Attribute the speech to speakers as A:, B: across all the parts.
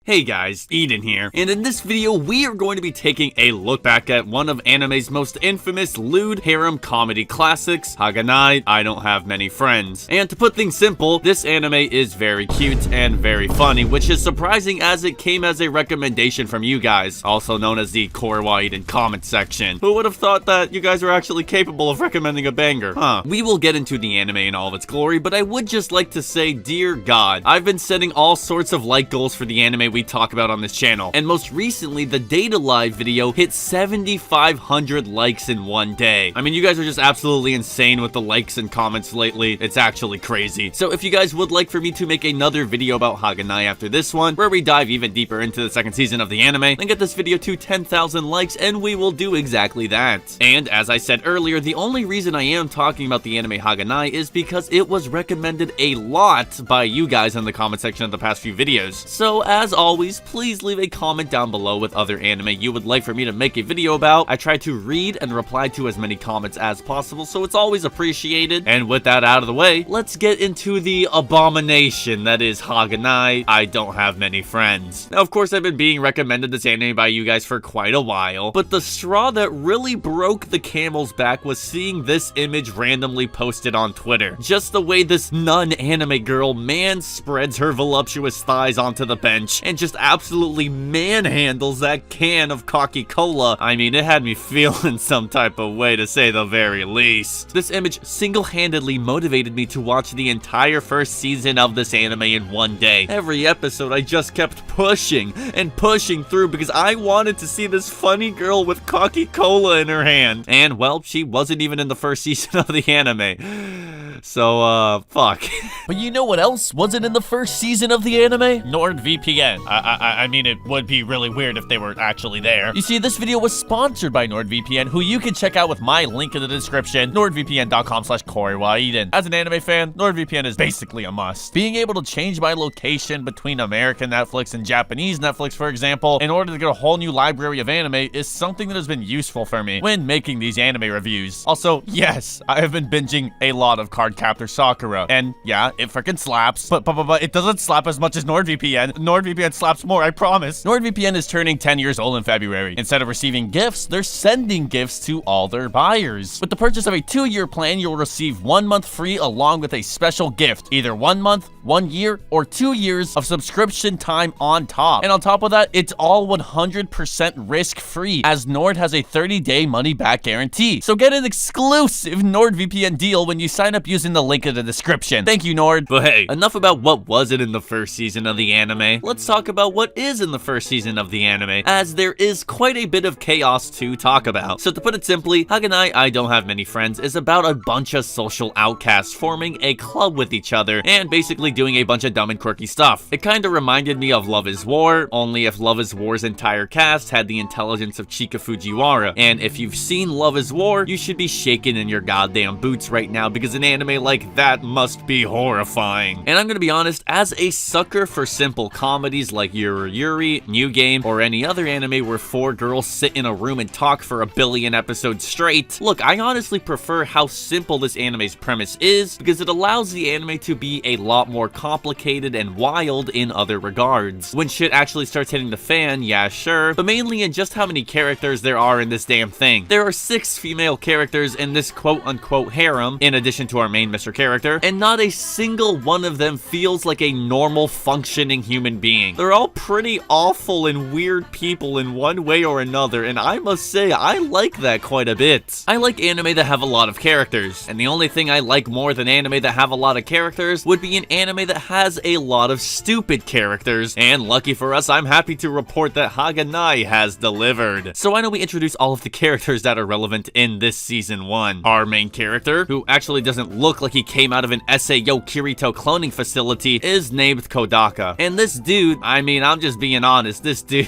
A: Hey guys, Eden here, and in this video we are going to be taking a look back at one of anime's most infamous lewd harem comedy classics, Haganai, I Don't Have Many Friends. And to put things simple, this anime is very cute and very funny, which is surprising as it came as a recommendation from you guys, also known as the Korwa Eden comment section. Who would have thought that you guys were actually capable of recommending a banger? Huh. We will get into the anime in all of its glory, but I would just like to say, dear God, I've been setting all sorts of like goals for the anime we talk about on this channel, and most recently the Data Live video hit 7,500 likes in one day. I mean, you guys are just absolutely insane with the likes and comments lately. It's actually crazy. So if you guys would like for me to make another video about Haganai after this one, where we dive even deeper into the second season of the anime, then get this video to 10,000 likes and we will do exactly that. And as I said earlier, the only reason I am talking about the anime Haganai is because it was recommended a lot by you guys in the comment section of the past few videos. So as always, please leave a comment down below with other anime you would like for me to make a video about. I try to read and reply to as many comments as possible, so it's always appreciated. And with that out of the way, let's get into the abomination that is Haganai, I Don't Have Many Friends. Now, of course, I've been being recommended this anime by you guys for quite a while, but the straw that really broke the camel's back was seeing this image randomly posted on Twitter. Just the way this non-anime girl spreads her voluptuous thighs onto the bench and just absolutely manhandles that can of Coca-Cola. I mean, it had me feeling some type of way, to say the very least. This image single-handedly motivated me to watch the entire first season of this anime in one day. Every episode I just kept pushing and pushing through because I wanted to see this funny girl with Coca-Cola in her hand. And well, she wasn't even in the first season of the anime. So, fuck.
B: But you know what else wasn't in the first season of the anime? NordVPN. I mean, it would be really weird if they were actually there. You see, this video was sponsored by NordVPN, who you can check out with my link in the description, nordvpn.com/KoriwaEden. As an anime fan, NordVPN is basically a must. Being able to change my location between American Netflix and Japanese Netflix, for example, in order to get a whole new library of anime is something that has been useful for me when making these anime reviews. Also, yes, I have been binging a lot of Cardcaptor Sakura, and yeah, it freaking slaps, but it doesn't slap as much as NordVPN. NordVPN slaps more, I promise. NordVPN is turning 10 years old in February. Instead of receiving gifts, they're sending gifts to all their buyers. With the purchase of a 2-year plan, you'll receive 1 month free along with a special gift, either 1 month, 1 year, or 2 years of subscription time on top. And on top of that, it's all 100% risk-free, as Nord has a 30-day money-back guarantee. So get an exclusive NordVPN deal when you sign up using the link in the description. Thank you, Nord.
A: But hey, enough about what wasn't in the first season of the anime. Let's talk about what is in the first season of the anime, as there is quite a bit of chaos to talk about. So to put it simply, Haganai, I Don't Have Many Friends is about a bunch of social outcasts forming a club with each other and basically doing a bunch of dumb and quirky stuff. It kinda reminded me of Love is War, only if Love is War's entire cast had the intelligence of Chika Fujiwara. And if you've seen Love is War, you should be shaking in your goddamn boots right now, because an anime like that must be horrifying. And I'm gonna be honest, as a sucker for simple comedies like Yuri Yuri, New Game, or any other anime where 4 girls sit in a room and talk for a billion episodes straight, look, I honestly prefer how simple this anime's premise is, because it allows the anime to be a lot more complicated and wild in other regards. When shit actually starts hitting the fan, yeah, sure, but mainly in just how many characters there are in this damn thing. There are 6 female characters in this quote-unquote harem, in addition to our main Mr. character, and not a single one of them feels like a normal functioning human being. They're all pretty awful and weird people in one way or another, and I must say, I like that quite a bit. I like anime that have a lot of characters, and the only thing I like more than anime that have a lot of characters would be an anime that has a lot of stupid characters, and lucky for us, I'm happy to report that Haganai has delivered. So why don't we introduce all of the characters that are relevant in this season 1. Our main character, who actually doesn't look like he came out of an SAO Kirito cloning facility, is named Kodaka. And this dude, I mean, I'm just being honest, this dude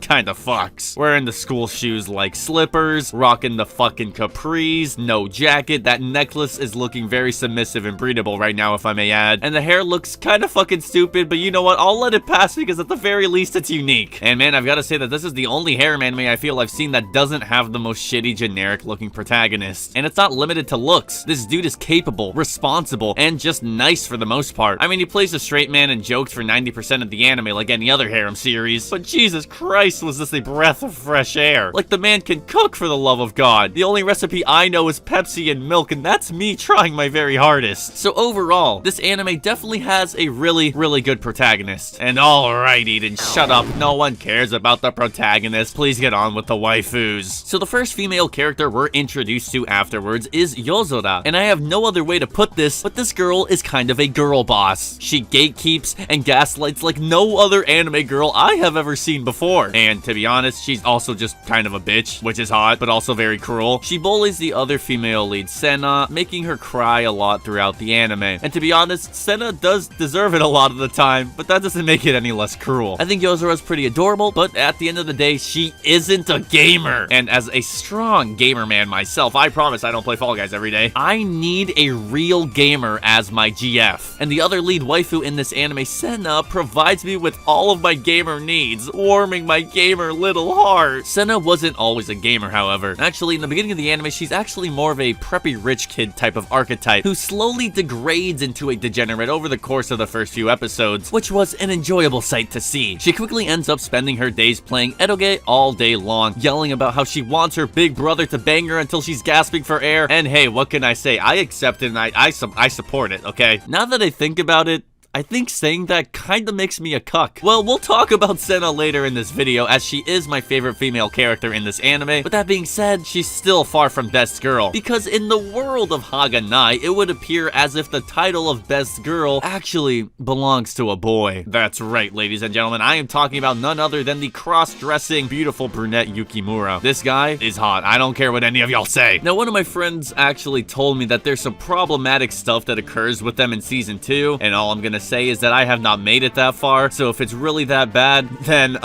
A: kinda fucks. Wearing the school shoes like slippers, rocking the fucking capris, no jacket, that necklace is looking very submissive and breedable right now, if I may add, and the hair looks kinda fucking stupid, but you know what, I'll let it pass because at the very least it's unique. And man, I've gotta say that this is the only harem anime I feel I've seen that doesn't have the most shitty generic looking protagonist. And it's not limited to looks. This dude is capable lovable, responsible, and just nice for the most part. I mean, he plays a straight man and jokes for 90% of the anime like any other harem series, but Jesus Christ, was this a breath of fresh air. Like, the man can cook, for the love of God. The only recipe I know is Pepsi and milk, and that's me trying my very hardest. So overall, this anime definitely has a really, really good protagonist. And alright, Eden, shut up. No one cares about the protagonist. Please get on with the waifus. So the first female character we're introduced to afterwards is Yozora, and I have no other way to put this, but this girl is kind of a girl boss. She gatekeeps and gaslights like no other anime girl I have ever seen before. And to be honest, she's also just kind of a bitch, which is hot, but also very cruel. She bullies the other female lead, Senna, making her cry a lot throughout the anime. And to be honest, Senna does deserve it a lot of the time, but that doesn't make it any less cruel. I think Yozora's pretty adorable, but at the end of the day, she isn't a gamer. And as a strong gamer man myself, I promise I don't play Fall Guys every day. I need a real gamer as my GF. And the other lead waifu in this anime, Senna, provides me with all of my gamer needs, warming my gamer little heart. Senna wasn't always a gamer, however. Actually, in the beginning of the anime, she's actually more of a preppy rich kid type of archetype who slowly degrades into a degenerate over the course of the first few episodes, which was an enjoyable sight to see. She quickly ends up spending her days playing eroge all day long, yelling about how she wants her big brother to bang her until she's gasping for air. And hey, what can I say? I accept it and I support it, okay? Now that I think about it, I think saying that kinda makes me a cuck. Well, we'll talk about Senna later in this video, as she is my favorite female character in this anime, but that being said, she's still far from best girl, because in the world of Haganai, it would appear as if the title of best girl actually belongs to a boy. That's right, ladies and gentlemen, I am talking about none other than the cross-dressing, beautiful brunette Yukimura. This guy is hot. I don't care what any of y'all say. Now, one of my friends actually told me that there's some problematic stuff that occurs with them in season 2, and all I'm gonna say is that I have not made it that far, so if it's really that bad, then,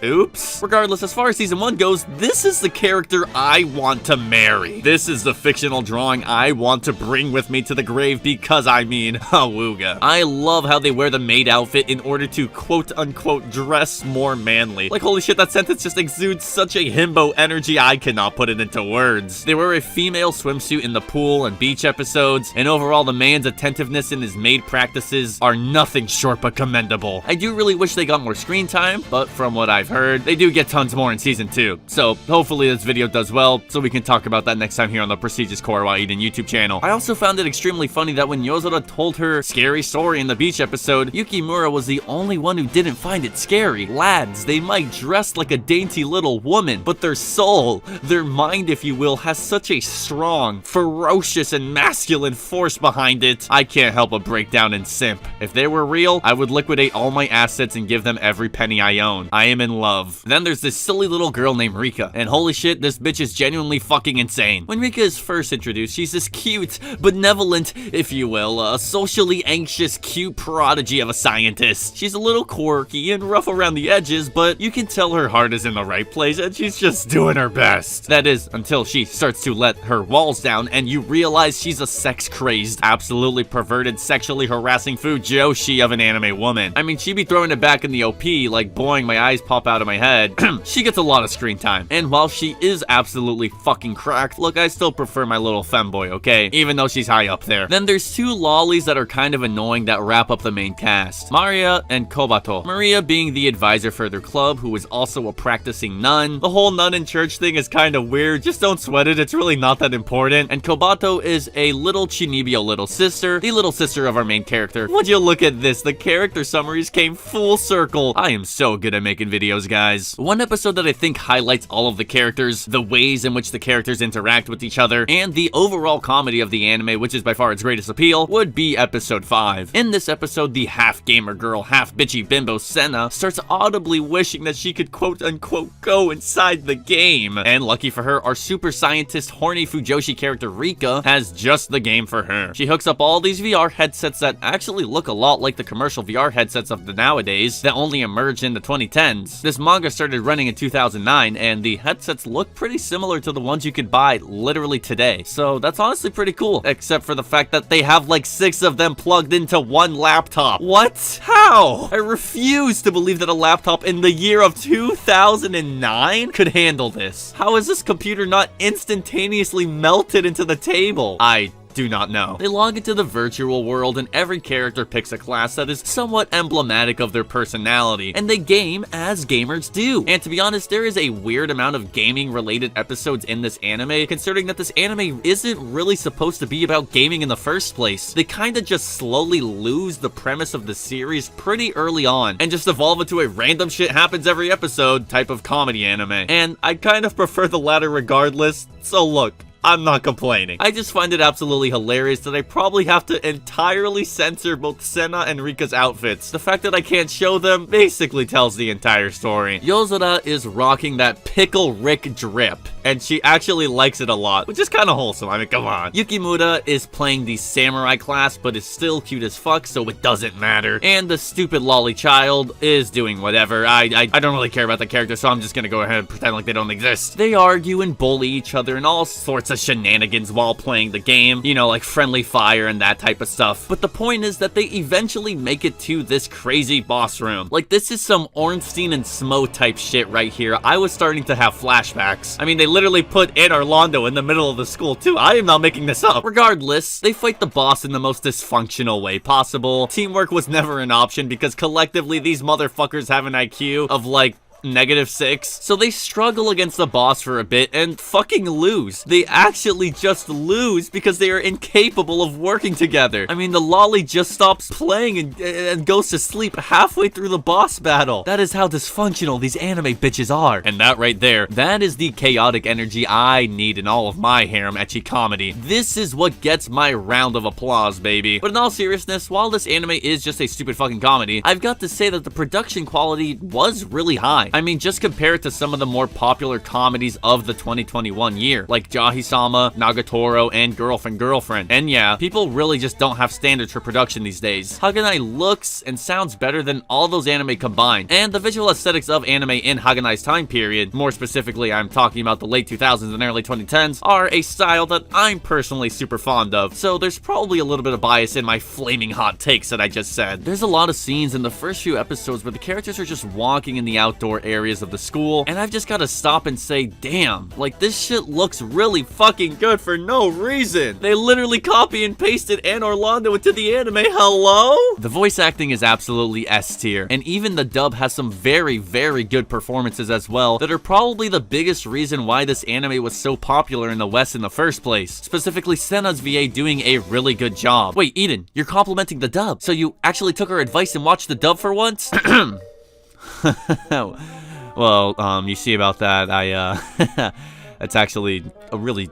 A: oops. Regardless, as far as season 1 goes, this is the character I want to marry. This is the fictional drawing I want to bring with me to the grave because, I mean, awooga. I love how they wear the maid outfit in order to quote-unquote dress more manly. Like, holy shit, that sentence just exudes such a himbo energy, I cannot put it into words. They wear a female swimsuit in the pool and beach episodes, and overall, the man's attentiveness in his maid practices are nothing short but commendable. I do really wish they got more screen time, but from what I've heard, they do get tons more in season 2. So hopefully this video does well, so we can talk about that next time here on the Prestigious Korwa Eden YouTube channel. I also found it extremely funny that when Yozora told her scary story in the beach episode, Yukimura was the only one who didn't find it scary. Lads, they might dress like a dainty little woman, but their soul, their mind if you will, has such a strong, ferocious, and masculine force behind it. I can't help but break down and simp. If they were real, I would liquidate all my assets and give them every penny I own. I am in love. Then there's this silly little girl named Rika, and holy shit, this bitch is genuinely fucking insane. When Rika is first introduced, she's this cute, benevolent, if you will, socially anxious, cute prodigy of a scientist. She's a little quirky and rough around the edges, but you can tell her heart is in the right place and she's just doing her best. That is, until she starts to let her walls down and you realize she's a sex-crazed, absolutely perverted, sexually harassing Fujoshi of an anime woman. I mean, she be throwing it back in the OP like, boing, my eyes pop out of my head. She gets a lot of screen time. And while she is absolutely fucking cracked, look, I still prefer my little femboy, okay? Even though she's high up there. Then there's two lollies that are kind of annoying that wrap up the main cast. Maria and Kobato. Maria being the advisor for their club, who is also a practicing nun. The whole nun in church thing is kind of weird. Just don't sweat it. It's really not that important. And Kobato is a little Chinibyo little sister. The little sister of our main character. Would you look at this? The character summaries came full circle. I am so good at making videos, guys. One episode that I think highlights all of the characters, the ways in which the characters interact with each other, and the overall comedy of the anime, which is by far its greatest appeal, would be episode 5. In this episode, the half gamer girl, half bitchy bimbo Senna starts audibly wishing that she could quote-unquote go inside the game. And lucky for her, our super scientist, horny Fujoshi character Rika has just the game for her. She hooks up all these VR headsets that actually look a lot like the commercial VR headsets of the nowadays that only emerged in the 2010s. This manga started running in 2009, and the headsets look pretty similar to the ones you could buy literally today. So that's honestly pretty cool, except for the fact that they have like 6 of them plugged into one laptop. What? How? I refuse to believe that a laptop in the year of 2009 could handle this. How is this computer not instantaneously melted into the table? I do not know. They log into the virtual world and every character picks a class that is somewhat emblematic of their personality, and they game as gamers do. And to be honest, there is a weird amount of gaming related episodes in this anime, considering that this anime isn't really supposed to be about gaming in the first place. They kinda just slowly lose the premise of the series pretty early on, and just evolve into a random shit happens every episode type of comedy anime. And I kind of prefer the latter regardless, so look, I'm not complaining. I just find it absolutely hilarious that I probably have to entirely censor both Senna and Rika's outfits. The fact that I can't show them basically tells the entire story. Yozora is rocking that Pickle Rick drip, and she actually likes it a lot, which is kind of wholesome. I mean, come on. Yukimura is playing the samurai class, but is still cute as fuck, so it doesn't matter. And the stupid lolly child is doing whatever. I don't really care about the character, so I'm just gonna go ahead and pretend like they don't exist. They argue and bully each other and all sorts of shenanigans while playing the game, you know, like friendly fire and that type of stuff. But the point is that they eventually make it to this crazy boss room. Like, this is some Ornstein and Smo type shit right here. I was starting to have flashbacks. I mean, they literally put Ed Orlando in the middle of the school too. I am not making this up. Regardless, they fight the boss in the most dysfunctional way possible. Teamwork was never an option because collectively these motherfuckers have an IQ of like -6. So they struggle against the boss for a bit and fucking lose. They actually just lose because they are incapable of working together. I mean, the lolly just stops playing and goes to sleep halfway through the boss battle. That is how dysfunctional these anime bitches are. And that right there, that is the chaotic energy I need in all of my harem ecchi comedy. This is what gets my round of applause, baby. But in all seriousness, while this anime is just a stupid fucking comedy, I've got to say that the production quality was really high. I mean, just compare it to some of the more popular comedies of the 2021 year, like Jahi-sama, Nagatoro, and Girlfriend. And yeah, people really just don't have standards for production these days. Haganai looks and sounds better than all those anime combined, and the visual aesthetics of anime in Haganai's time period, more specifically I'm talking about the late 2000s and early 2010s, are a style that I'm personally super fond of, so there's probably a little bit of bias in my flaming hot takes that I just said. There's a lot of scenes in the first few episodes where the characters are just walking in the outdoor areas of the school, and I've just got to stop and say, damn, like this shit looks really fucking good for no reason. They literally copy and pasted Anne Orlando into the anime. Hello? The voice acting is absolutely S tier, and even the dub has some very, very good performances as well that are probably the biggest reason why this anime was so popular in the West in the first place. Specifically, Senna's VA doing a really good job. Wait, Eden, you're complimenting the dub, so you actually took our advice and watched the dub for once? Well, you see about that, that's actually a really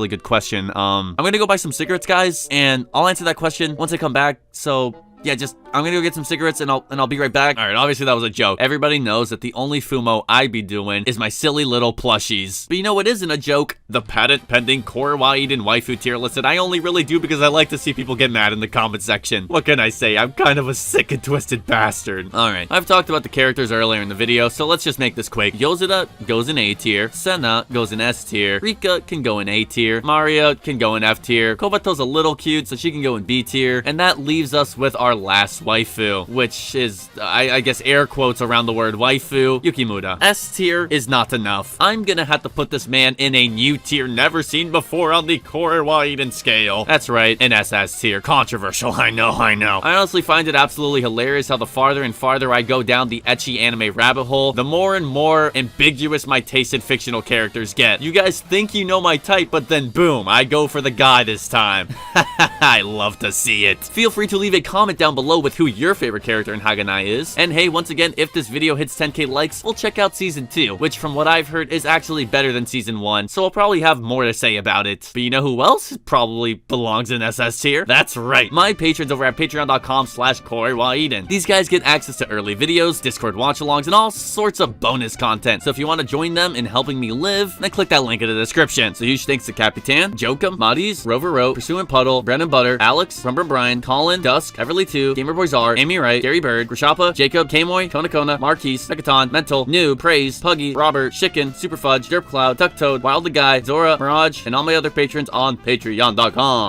A: good question. I'm gonna go buy some cigarettes, guys, and I'll answer that question once I come back, so yeah, I'm gonna go get some cigarettes and I'll be right back. Alright, obviously that was a joke. Everybody knows that the only Fumo I be doing is my silly little plushies. But you know what isn't a joke? The patent pending Kawaii and waifu tier list that I only really do because I like to see people get mad in the comment section. What can I say? I'm kind of a sick and twisted bastard. Alright, I've talked about the characters earlier in the video, so let's just make this quick. Yozora goes in A tier, Senna goes in S tier, Rika can go in A tier, Maria can go in F tier, Kobato's a little cute, so she can go in B tier, and that leaves us with our last waifu, which is, I guess, air quotes around the word waifu, Yukimura. S tier is not enough. I'm gonna have to put this man in a new tier never seen before on the Kawaii scale. That's right, an SS tier. Controversial, I know. I honestly find it absolutely hilarious how the farther and farther I go down the ecchi anime rabbit hole, the more and more ambiguous my taste in fictional characters get. You guys think you know my type, but then boom, I go for the guy this time. I love to see it. Feel free to leave a comment down below with who your favorite character in Haganai is. And hey, once again, if this video hits 10k likes, we'll check out Season 2, which from what I've heard is actually better than Season 1, so I'll probably have more to say about it. But you know who else probably belongs in SS tier? That's right, my patrons over at patreon.com/KoiWaIden. These guys get access to early videos, Discord watch-alongs, and all sorts of bonus content. So if you want to join them in helping me live, then click that link in the description. So huge thanks to Capitan, Jokum, Maudis, Rover Rope, Pursuing Puddle, Brennan Butter, Alex, Rumber Brian, Colin, Dusk, Everly 2, Gamer Boys R, Amy Wright, Gary Bird, Grishapa, Jacob, Kamoy, Kona, Marquise, Megaton, Mental, Noob, Praise, Puggy, Robert, Chicken, Super Fudge, Derp Cloud, Tuck Toad, Wild the Guy, Zora, Mirage, and all my other patrons on patreon.com.